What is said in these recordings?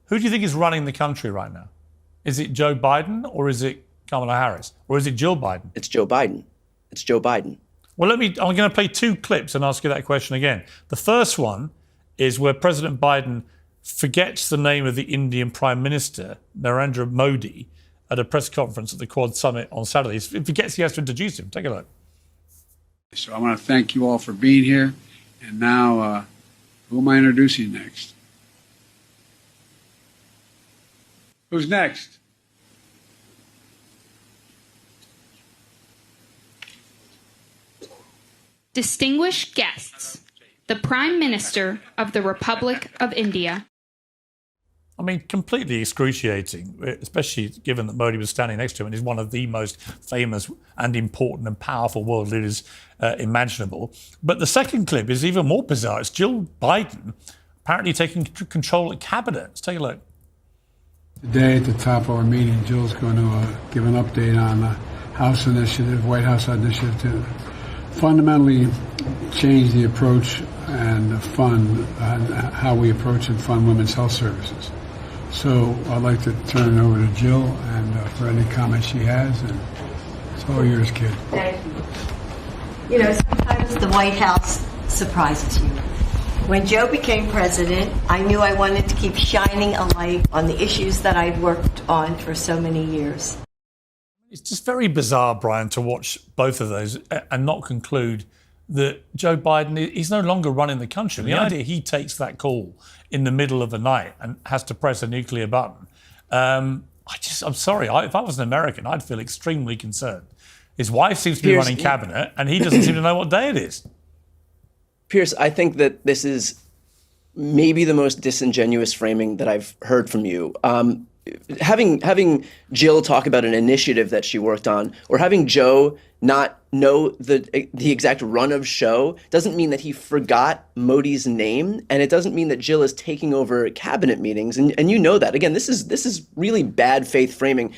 Who do you think is running the country right now? Is it Joe Biden or is it Kamala Harris? Or is it Jill Biden? It's Joe Biden. It's Joe Biden. Well, I'm going to play two clips and ask you that question again. The first one is where President Biden forgets the name of the Indian Prime Minister, Narendra Modi, at a press conference at the Quad Summit on Saturday. He forgets he has to introduce him. Take a look. So I want to thank you all for being here. And now, who am I introducing next? Who's next? Distinguished guests, the Prime Minister of the Republic of India. I mean, completely excruciating, especially given that Modi was standing next to him and is one of the most famous and important and powerful world leaders imaginable. But the second clip is even more bizarre. It's Jill Biden apparently taking control of cabinet. Let's take a look. Today at the top of our meeting, Jill's going to give an update on the House initiative, White House initiative to fundamentally change the approach and fund how we approach and fund women's health services. So I'd like to turn it over to Jill and for any comments she has, and it's all yours, kid. Thank you. You know, sometimes the White House surprises you. When Joe became president, I knew I wanted to keep shining a light on the issues that I'd worked on for so many years. It's just very bizarre, Brian, to watch both of those and not conclude that Joe Biden, he's no longer running the country. The idea he takes that call in the middle of the night and has to press a nuclear button. I'm sorry, if I was an American, I'd feel extremely concerned. His wife seems to be running cabinet and he doesn't seem to know what day it is. Piers, I think that this is maybe the most disingenuous framing that I've heard from you. Having Jill talk about an initiative that she worked on, or having Joe not know the exact run of show, doesn't mean that he forgot Modi's name, and it doesn't mean that Jill is taking over cabinet meetings. And you know that. Again, this is really bad faith framing.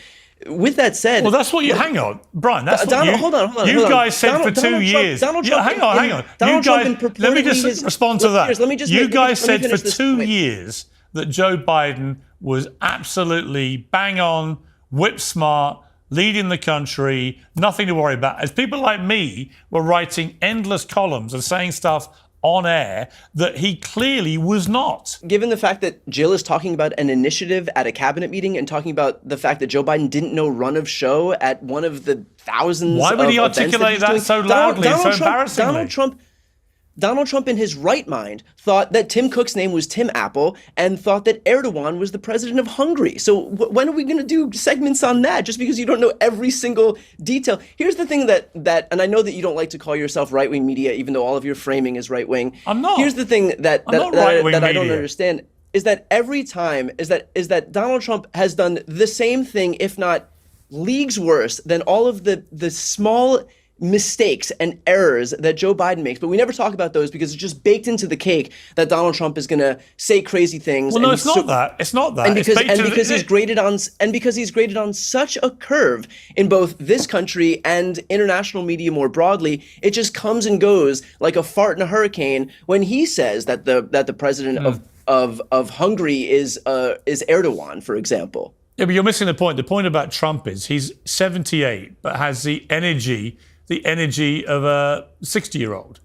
With that said, well, that's what you hang on, Brian. That's what hold on. You guys said for 2 years. Hang on. You guys, let me just respond to that. You guys said for 2 years that Joe Biden was absolutely bang on, whip smart, leading the country, nothing to worry about. As people like me were writing endless columns and saying stuff on air that he clearly was not. Given the fact that Jill is talking about an initiative at a cabinet meeting and talking about the fact that Joe Biden didn't know run of show at one of the thousands Why would he articulate that so loudly and so embarrassingly? Donald Trump in his right mind thought that Tim Cook's name was Tim Apple and thought that Erdogan was the president of Hungary. So when are we going to do segments on that? Just because you don't know every single detail. Here's the thing that and I know that you don't like to call yourself right-wing media, even though all of your framing is right-wing. I'm not. Here's the thing that I don't understand is that every time is that Donald Trump has done the same thing, if not leagues worse than all of the small mistakes and errors that Joe Biden makes, but we never talk about those because it's just baked into the cake that Donald Trump is going to say crazy things. Well, no, it's not that. It's not that. And because he's graded on such a curve in both this country and international media more broadly, it just comes and goes like a fart in a hurricane when he says that the president of Hungary is Erdogan, for example. Yeah, but you're missing the point. The point about Trump is he's 78, but has the energy of a 60-year-old.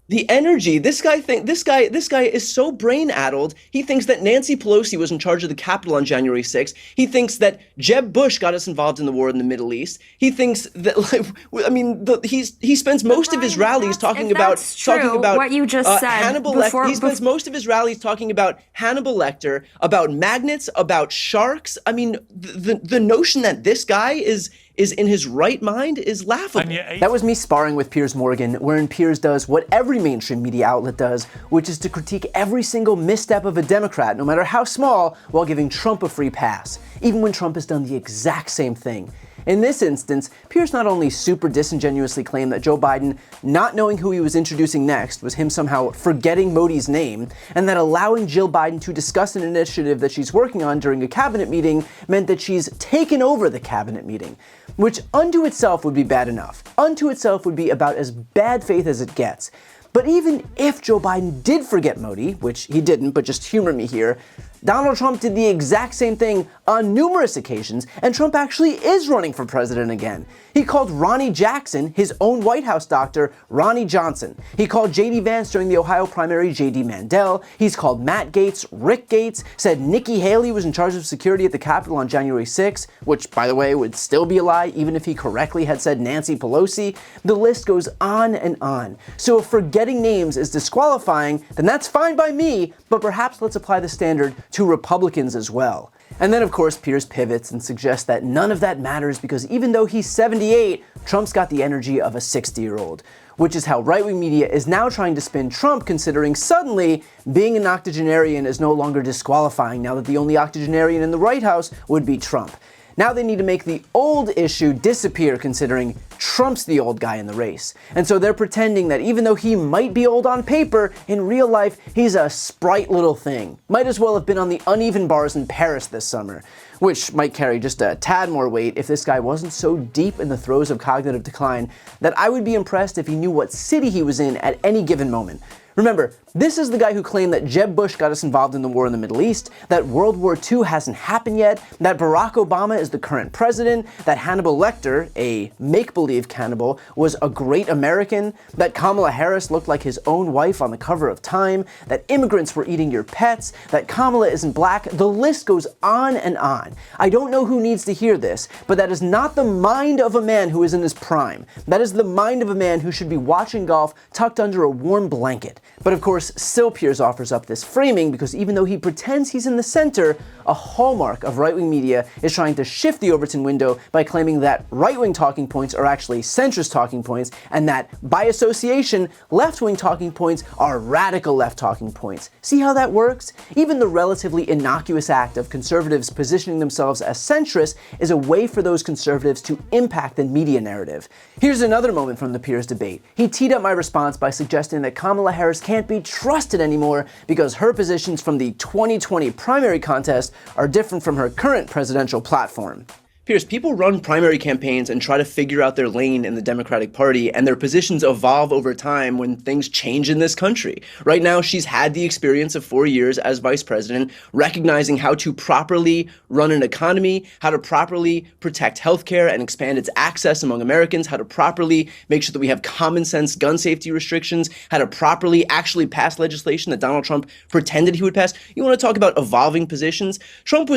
The energy. This guy is so brain-addled. He thinks that Nancy Pelosi was in charge of the Capitol on January 6th. He thinks that Jeb Bush got us involved in the war in the Middle East. He thinks that, he spends most of his rallies talking about what you just said. Hannibal Lecter. He spends most of his rallies talking about Hannibal Lecter, about magnets, about sharks. I mean, the notion that this guy is in his right mind is laughable. That was me sparring with Piers Morgan, wherein Piers does what every mainstream media outlet does, which is to critique every single misstep of a Democrat, no matter how small, while giving Trump a free pass, even when Trump has done the exact same thing. In this instance, Piers not only super disingenuously claimed that Joe Biden, not knowing who he was introducing next, was him somehow forgetting Modi's name, and that allowing Jill Biden to discuss an initiative that she's working on during a cabinet meeting meant that she's taken over the cabinet meeting, which unto itself would be bad enough. Unto itself would be about as bad faith as it gets. But even if Joe Biden did forget Modi, which he didn't, but just humor me here, Donald Trump did the exact same thing on numerous occasions, and Trump actually is running for president again. He called Ronnie Jackson, his own White House doctor, Ronnie Johnson. He called J.D. Vance during the Ohio primary J.D. Mandel. He's called Matt Gaetz, Rick Gates, said Nikki Haley was in charge of security at the Capitol on January 6, which, by the way, would still be a lie even if he correctly had said Nancy Pelosi. The list goes on and on. So if forgetting names is disqualifying, then that's fine by me, but perhaps let's apply the standard to Republicans as well. And then, of course, Piers pivots and suggests that none of that matters because even though he's 78, Trump's got the energy of a 60-year-old, which is how right-wing media is now trying to spin Trump, considering suddenly being an octogenarian is no longer disqualifying now that the only octogenarian in the White House would be Trump. Now they need to make the old issue disappear, considering Trump's the old guy in the race. And so they're pretending that even though he might be old on paper, in real life, he's a sprite little thing. Might as well have been on the uneven bars in Paris this summer, which might carry just a tad more weight if this guy wasn't so deep in the throes of cognitive decline that I would be impressed if he knew what city he was in at any given moment. Remember, this is the guy who claimed that Jeb Bush got us involved in the war in the Middle East, that World War II hasn't happened yet, that Barack Obama is the current president, that Hannibal Lecter, a make-believe cannibal, was a great American, that Kamala Harris looked like his own wife on the cover of Time, that immigrants were eating your pets, that Kamala isn't black. The list goes on and on. I don't know who needs to hear this, but that is not the mind of a man who is in his prime. That is the mind of a man who should be watching golf tucked under a warm blanket. But of course, still Piers offers up this framing because even though he pretends he's in the center, a hallmark of right-wing media is trying to shift the Overton window by claiming that right-wing talking points are actually centrist talking points, and that, by association, left-wing talking points are radical left talking points. See how that works? Even the relatively innocuous act of conservatives positioning themselves as centrist is a way for those conservatives to impact the media narrative. Here's another moment from the Piers debate. He teed up my response by suggesting that Kamala Harris can't be trusted anymore because her positions from the 2020 primary contest are different from her current presidential platform. Piers, people run primary campaigns and try to figure out their lane in the Democratic Party, and their positions evolve over time when things change in this country. Right now, she's had the experience of 4 years as vice president, recognizing how to properly run an economy, how to properly protect healthcare and expand its access among Americans, how to properly make sure that we have common sense gun safety restrictions, how to properly actually pass legislation that Donald Trump pretended he would pass. You want to talk about evolving positions? Trump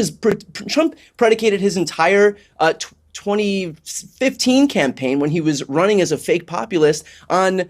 predicated his entire 2015 campaign when he was running as a fake populist on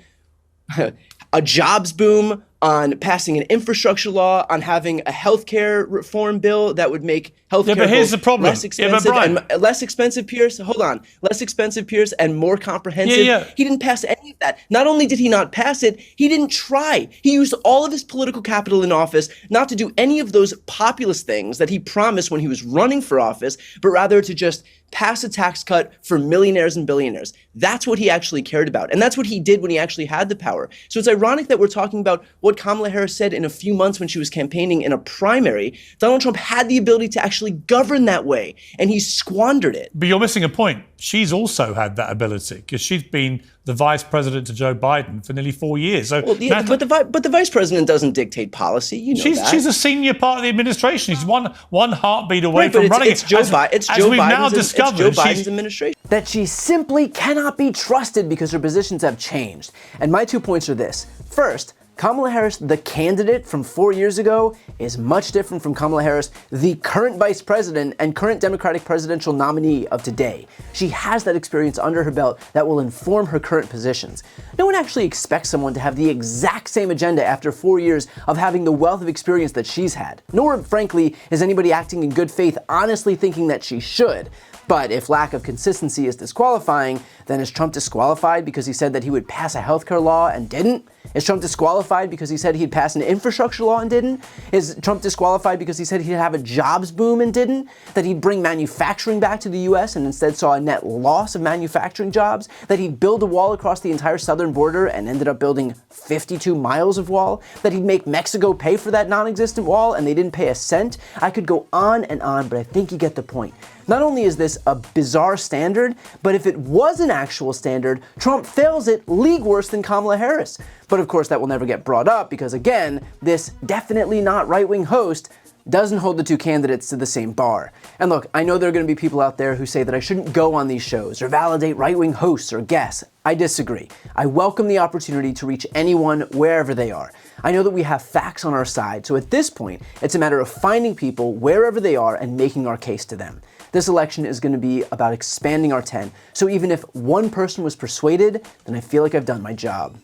a jobs boom, on passing an infrastructure law, on having a healthcare reform bill that would make healthcare but here's the problem. less expensive and less expensive, Piers. Hold on, less expensive, Piers, and more comprehensive. He didn't pass any of that. Not only did he not pass it, he didn't try. He used all of his political capital in office not to do any of those populist things that he promised when he was running for office, but rather to just pass a tax cut for millionaires and billionaires. That's what he actually cared about. And that's what he did when he actually had the power. So it's ironic that we're talking about what Kamala Harris said in a few months when she was campaigning in a primary. Donald Trump had the ability to actually govern that way, and he squandered it. But you're missing a point. She's also had that ability because she's been the vice president to Joe Biden for nearly 4 years. So but the vice president doesn't dictate policy. You know that. She's a senior part of the administration. She's one heartbeat away from running. It's Joe Biden's administration. That she simply cannot be trusted because her positions have changed. And my 2 points are this. First, Kamala Harris, the candidate from 4 years ago, is much different from Kamala Harris, the current vice president and current Democratic presidential nominee of today. She has that experience under her belt that will inform her current positions. No one actually expects someone to have the exact same agenda after 4 years of having the wealth of experience that she's had. Nor, frankly, is anybody acting in good faith honestly thinking that she should. But if lack of consistency is disqualifying, then is Trump disqualified because he said that he would pass a healthcare law and didn't? Is Trump disqualified because he said he'd pass an infrastructure law and didn't? Is Trump disqualified because he said he'd have a jobs boom and didn't? That he'd bring manufacturing back to the U.S. and instead saw a net loss of manufacturing jobs? That he'd build a wall across the entire southern border and ended up building 52 miles of wall? That he'd make Mexico pay for that non-existent wall and they didn't pay a cent? I could go on and on, but I think you get the point. Not only is this a bizarre standard, but if it was an actual standard, Trump fails it league worse than Kamala Harris. But of course that will never get brought up because again, this definitely not right-wing host doesn't hold the two candidates to the same bar. And look, I know there are going to be people out there who say that I shouldn't go on these shows or validate right-wing hosts or guests. I disagree. I welcome the opportunity to reach anyone wherever they are. I know that we have facts on our side, so at this point, it's a matter of finding people wherever they are and making our case to them. This election is going to be about expanding our tent, so even if one person was persuaded, then I feel like I've done my job.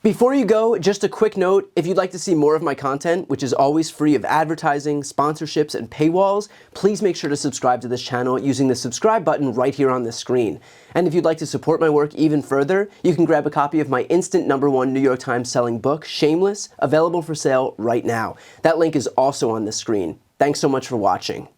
Before you go, just a quick note, if you'd like to see more of my content, which is always free of advertising, sponsorships, and paywalls, please make sure to subscribe to this channel using the subscribe button right here on the screen. And if you'd like to support my work even further, you can grab a copy of my instant #1 New York Times selling book, Shameless, available for sale right now. That link is also on the screen. Thanks so much for watching.